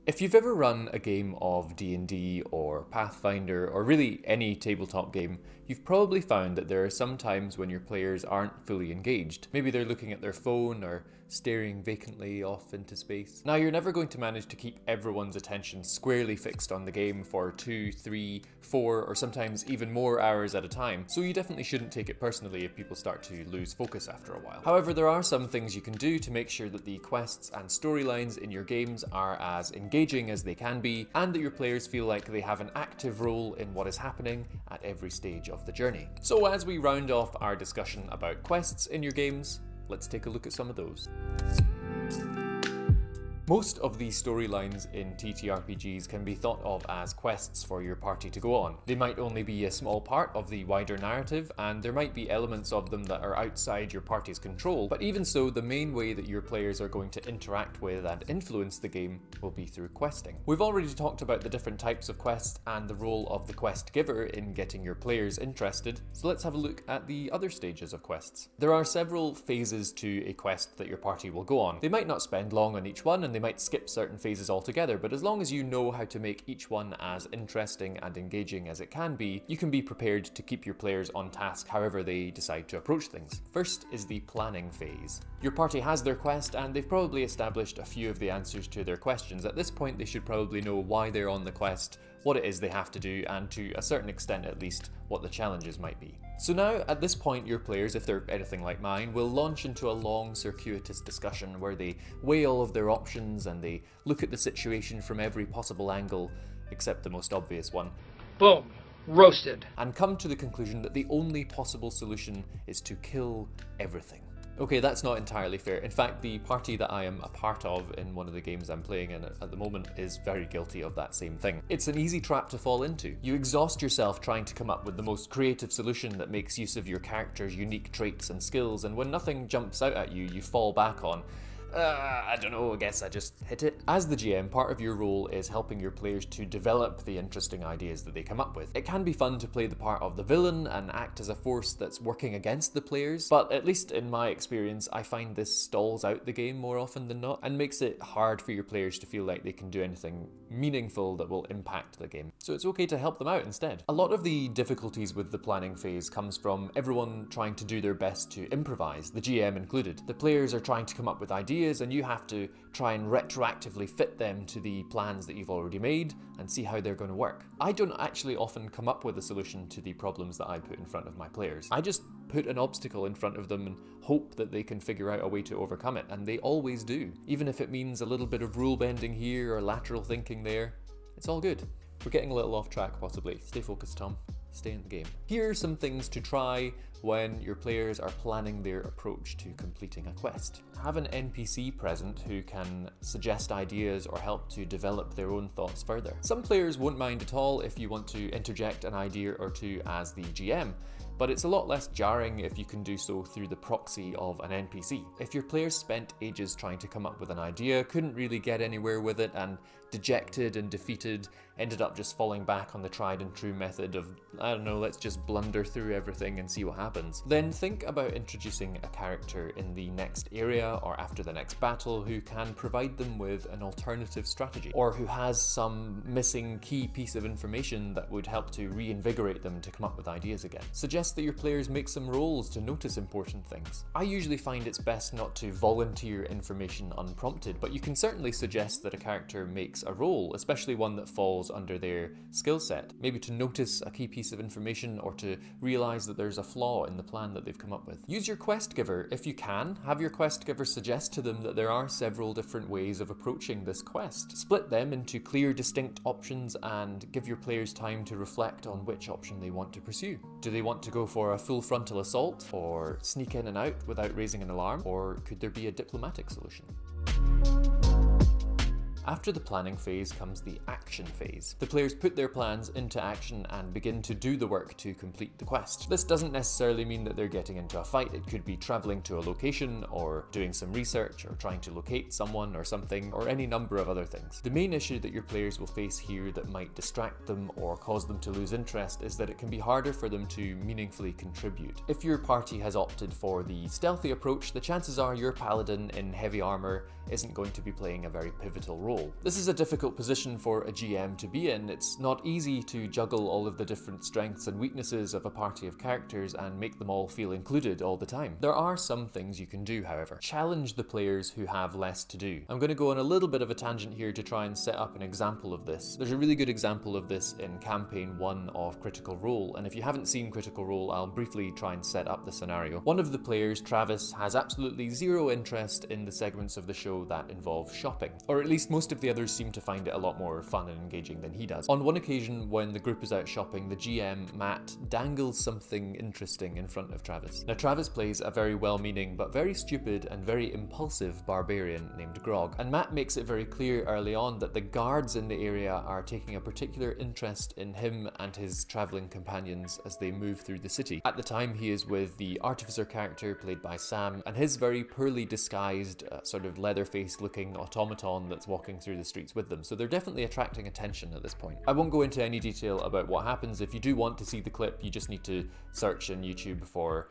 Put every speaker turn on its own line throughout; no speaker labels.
If you've ever run a game of D&D or Pathfinder or really any tabletop game, you've probably found that there are some times when your players aren't fully engaged. Maybe they're looking at their phone or staring vacantly off into space. Now, you're never going to manage to keep everyone's attention squarely fixed on the game for 2, 3, 4, or sometimes even more hours at a time, so you definitely shouldn't take it personally if people start to lose focus after a while. However, there are some things you can do to make sure that the quests and storylines in your games are as engaging as they can be, and that your players feel like they have an active role in what is happening at every stage of the journey. So as we round off our discussion about quests in your games, let's take a look at some of those. Most of the storylines in TTRPGs can be thought of as quests for your party to go on. They might only be a small part of the wider narrative, and there might be elements of them that are outside your party's control, but even so, the main way that your players are going to interact with and influence the game will be through questing. We've already talked about the different types of quests and the role of the quest giver in getting your players interested, so let's have a look at the other stages of quests. There are several phases to a quest that your party will go on. They might not spend long on each one, and they might skip certain phases altogether, but as long as you know how to make each one as interesting and engaging as it can be, you can be prepared to keep your players on task however they decide to approach things. First is the planning phase. Your party has their quest and they've probably established a few of the answers to their questions. At this point, they should probably know why they're on the quest, what it is they have to do, and to a certain extent at least, what the challenges might be. So now, at this point, your players, if they're anything like mine, will launch into a long, circuitous discussion where they weigh all of their options and they look at the situation from every possible angle, except the most obvious one.
Boom. Roasted.
And come to the conclusion that the only possible solution is to kill everything. Okay, that's not entirely fair. In fact, the party that I am a part of in one of the games I'm playing in at the moment is very guilty of that same thing. It's an easy trap to fall into. You exhaust yourself trying to come up with the most creative solution that makes use of your character's unique traits and skills, and when nothing jumps out at you, you fall back on, I don't know, I guess I just hit it. As the GM, part of your role is helping your players to develop the interesting ideas that they come up with. It can be fun to play the part of the villain and act as a force that's working against the players, but at least in my experience, I find this stalls out the game more often than not and makes it hard for your players to feel like they can do anything meaningful that will impact the game. So it's okay to help them out instead. A lot of the difficulties with the planning phase comes from everyone trying to do their best to improvise, the GM included. The players are trying to come up with ideas and you have to try and retroactively fit them to the plans that you've already made and see how they're going to work. I don't actually often come up with a solution to the problems that I put in front of my players. I just put an obstacle in front of them and hope that they can figure out a way to overcome it, and they always do. Even if it means a little bit of rule bending here or lateral thinking there, it's all good. We're getting a little off track possibly. Stay focused, Tom. Stay in the game. Here are some things to try when your players are planning their approach to completing a quest. Have an NPC present who can suggest ideas or help to develop their own thoughts further. Some players won't mind at all if you want to interject an idea or two as the GM, but it's a lot less jarring if you can do so through the proxy of an NPC. If your players spent ages trying to come up with an idea, couldn't really get anywhere with it, and dejected and defeated, ended up just falling back on the tried and true method of, I don't know, let's just blunder through everything and see what happens, then think about introducing a character in the next area or after the next battle who can provide them with an alternative strategy, or who has some missing key piece of information that would help to reinvigorate them to come up with ideas again. Suggest that your players make some rolls to notice important things. I usually find it's best not to volunteer information unprompted, but you can certainly suggest that a character makes a roll, especially one that falls under their skill set. Maybe to notice a key piece of information or to realize that there's a flaw in the plan that they've come up with. Use your quest giver if you can. Have your quest giver suggest to them that there are several different ways of approaching this quest. Split them into clear, distinct options and give your players time to reflect on which option they want to pursue. Do they want to go for a full frontal assault, or sneak in and out without raising an alarm, or could there be a diplomatic solution? After the planning phase comes the action phase. The players put their plans into action and begin to do the work to complete the quest. This doesn't necessarily mean that they're getting into a fight. It could be traveling to a location, or doing some research, or trying to locate someone or something, or any number of other things. The main issue that your players will face here that might distract them or cause them to lose interest is that it can be harder for them to meaningfully contribute. If your party has opted for the stealthy approach, the chances are your paladin in heavy armor isn't going to be playing a very pivotal role. role. This is a difficult position for a GM to be in. It's not easy to juggle all of the different strengths and weaknesses of a party of characters and make them all feel included all the time. There are some things you can do, however. Challenge the players who have less to do. I'm going to go on a little bit of a tangent here to try and set up an example of this. There's a really good example of this in Campaign 1 of Critical Role, and if you haven't seen Critical Role, I'll briefly try and set up the scenario. One of the players, Travis, has absolutely zero interest in the segments of the show that involve shopping, or at least most of the others seem to find it a lot more fun and engaging than he does. On one occasion, when the group is out shopping, the GM, Matt, dangles something interesting in front of Travis. Now, Travis plays a very well-meaning but very stupid and very impulsive barbarian named Grog, and Matt makes it very clear early on that the guards in the area are taking a particular interest in him and his travelling companions as they move through the city. At the time, he is with the Artificer character played by Sam and his very poorly disguised, sort of leather-faced looking automaton that's walking through the streets with them, so they're definitely attracting attention at this point. I won't go into any detail about what happens. If you do want to see the clip, you just need to search in YouTube for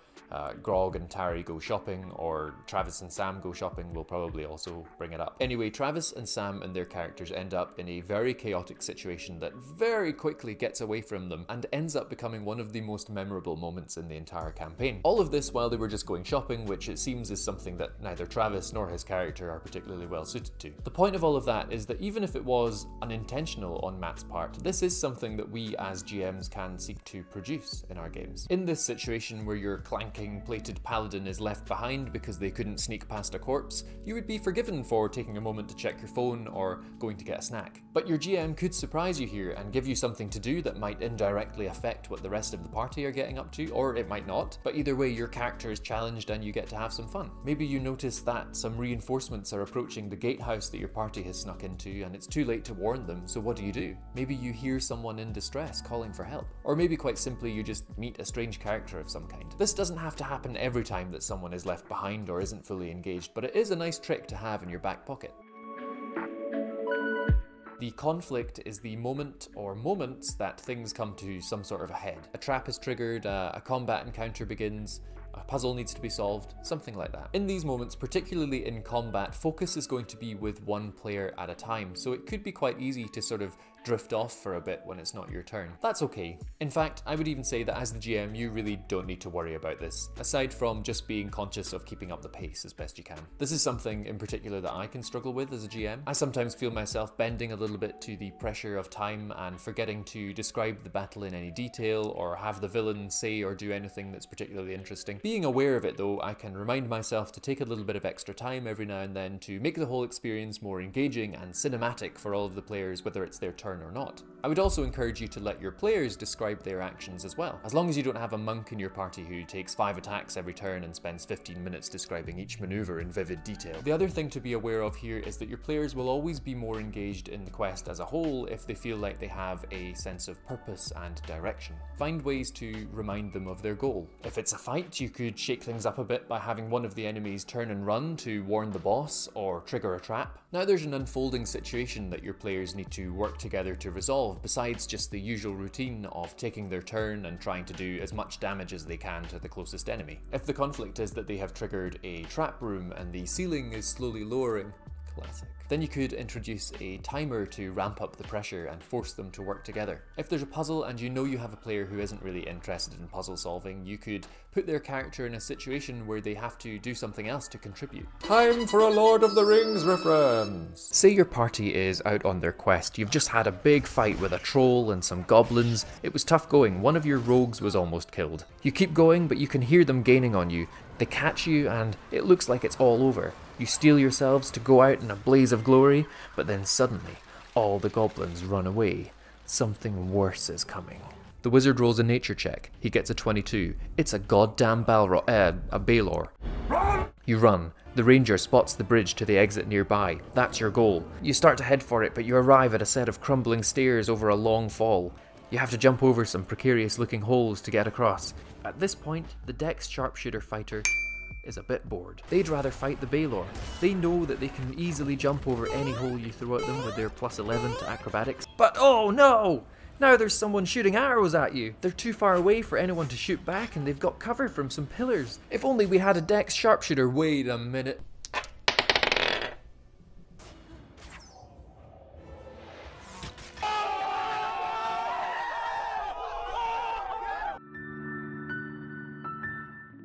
Grog and Tari go shopping, or Travis and Sam go shopping. Will probably also bring it up. Anyway, Travis and Sam and their characters end up in a very chaotic situation that very quickly gets away from them and ends up becoming one of the most memorable moments in the entire campaign. All of this while they were just going shopping, which it seems is something that neither Travis nor his character are particularly well suited to. The point of all of that is that even if it was unintentional on Matt's part, this is something that we as GMs can seek to produce in our games. In this situation where your clanking plated paladin is left behind because they couldn't sneak past a corpse, you would be forgiven for taking a moment to check your phone or going to get a snack. But your GM could surprise you here and give you something to do that might indirectly affect what the rest of the party are getting up to, or it might not. But either way, your character is challenged and you get to have some fun. Maybe you notice that some reinforcements are approaching the gatehouse that your party has snuck into and it's too late to warn them, so what do? Maybe you hear someone in distress calling for help. Or maybe quite simply you just meet a strange character of some kind. This doesn't have to happen every time that someone is left behind or isn't fully engaged, but it is a nice trick to have in your back pocket. The conflict is the moment or moments that things come to some sort of a head. A trap is triggered, a combat encounter begins, a puzzle needs to be solved, something like that. In these moments, particularly in combat, focus is going to be with one player at a time, so it could be quite easy to sort of drift off for a bit when it's not your turn. That's okay. In fact, I would even say that as the GM, you really don't need to worry about this, aside from just being conscious of keeping up the pace as best you can. This is something in particular that I can struggle with as a GM. I sometimes feel myself bending a little bit to the pressure of time and forgetting to describe the battle in any detail or have the villain say or do anything that's particularly interesting. Being aware of it though, I can remind myself to take a little bit of extra time every now and then to make the whole experience more engaging and cinematic for all of the players, whether it's their turn or not. I would also encourage you to let your players describe their actions as well, as long as you don't have a monk in your party who takes 5 attacks every turn and spends 15 minutes describing each maneuver in vivid detail. The other thing to be aware of here is that your players will always be more engaged in the quest as a whole if they feel like they have a sense of purpose and direction. Find ways to remind them of their goal. If it's a fight, you could shake things up a bit by having one of the enemies turn and run to warn the boss or trigger a trap. Now there's an unfolding situation that your players need to work together to resolve, besides just the usual routine of taking their turn and trying to do as much damage as they can to the closest enemy. If the conflict is that they have triggered a trap room and the ceiling is slowly lowering, classic, then you could introduce a timer to ramp up the pressure and force them to work together. If there's a puzzle and you know you have a player who isn't really interested in puzzle solving, you could put their character in a situation where they have to do something else to contribute. Time for a Lord of the Rings reference! Say your party is out on their quest. You've just had a big fight with a troll and some goblins. It was tough going. One of your rogues was almost killed. You keep going, but you can hear them gaining on you. They catch you and it looks like it's all over. You steel yourselves to go out in a blaze of glory, but then suddenly, all the goblins run away. Something worse is coming. The wizard rolls a nature check. He gets a 22. It's a goddamn a Balor. Run! You run. The ranger spots the bridge to the exit nearby. That's your goal. You start to head for it, but you arrive at a set of crumbling stairs over a long fall. You have to jump over some precarious looking holes to get across. At this point, the Dex sharpshooter fighter is a bit bored. They'd rather fight the Balor. They know that they can easily jump over any hole you throw at them with their +11 to acrobatics. But oh no! Now there's someone shooting arrows at you. They're too far away for anyone to shoot back and they've got cover from some pillars. If only we had a Dex sharpshooter. Wait a minute.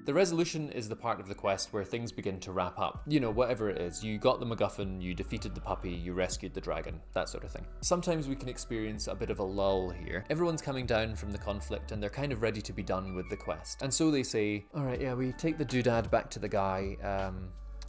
The resolution is the part of the quest where things begin to wrap up. You know, whatever it is, you got the MacGuffin, you defeated the puppy, you rescued the dragon, that sort of thing. Sometimes we can experience a bit of a lull here. Everyone's coming down from the conflict and they're kind of ready to be done with the quest. And so they say, alright, yeah, we take the doodad back to the guy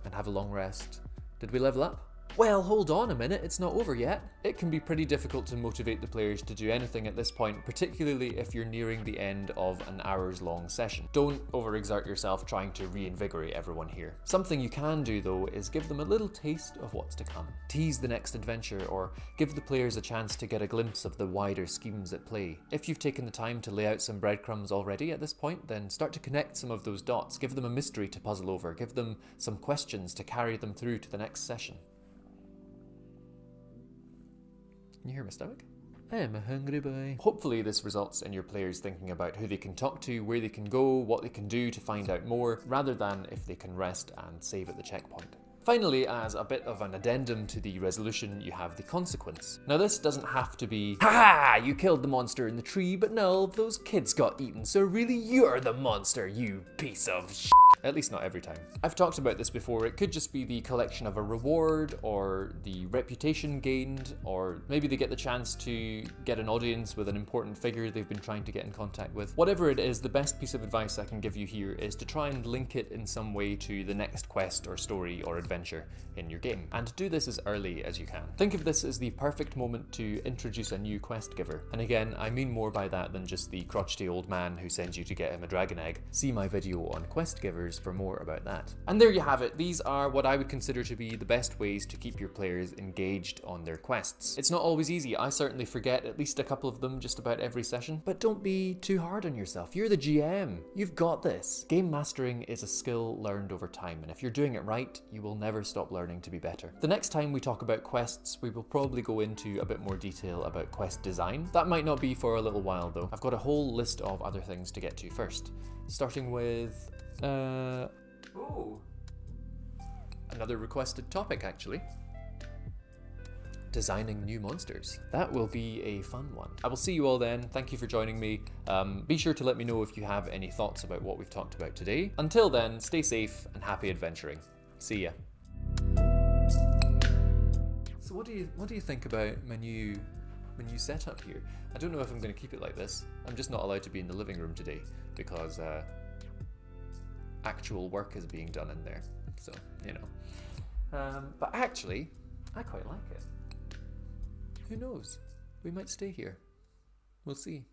and have a long rest. Did we level up? Well, hold on a minute, it's not over yet. It can be pretty difficult to motivate the players to do anything at this point, particularly if you're nearing the end of an hours-long session. Don't overexert yourself trying to reinvigorate everyone here. Something you can do though is give them a little taste of what's to come. Tease the next adventure, or give the players a chance to get a glimpse of the wider schemes at play. If you've taken the time to lay out some breadcrumbs already at this point, then start to connect some of those dots, give them a mystery to puzzle over, give them some questions to carry them through to the next session. Can you hear my stomach? I'm a hungry boy. Hopefully this results in your players thinking about who they can talk to, where they can go, what they can do to find out more, rather than if they can rest and save at the checkpoint. Finally, as a bit of an addendum to the resolution, you have the consequence. Now this doesn't have to be, ha! You killed the monster in the tree, but no, those kids got eaten, so really you're the monster, you piece of shit. At least not every time. I've talked about this before, it could just be the collection of a reward, or the reputation gained, or maybe they get the chance to get an audience with an important figure they've been trying to get in contact with. Whatever it is, the best piece of advice I can give you here is to try and link it in some way to the next quest or story or adventure in your game, and do this as early as you can. Think of this as the perfect moment to introduce a new quest giver. And again, I mean more by that than just the crotchety old man who sends you to get him a dragon egg. See my video on quest givers for more about that. And there you have it. These are what I would consider to be the best ways to keep your players engaged on their quests. It's not always easy. I certainly forget at least a couple of them just about every session, but don't be too hard on yourself. You're the GM. You've got this. Game mastering is a skill learned over time, and if you're doing it right, you will never stop learning to be better. The next time we talk about quests, we will probably go into a bit more detail about quest design. That might not be for a little while though. I've got a whole list of other things to get to first. Starting with, another requested topic actually. Designing new monsters. That will be a fun one. I will see you all then. Thank you for joining me. Be sure to let me know if you have any thoughts about what we've talked about today. Until then, stay safe and happy adventuring. See ya. So what do you think about my new setup here? I don't know if I'm going to keep it like this. I'm just not allowed to be in the living room today because actual work is being done in there. So, you know. But actually, I quite like it. Who knows? We might stay here. We'll see.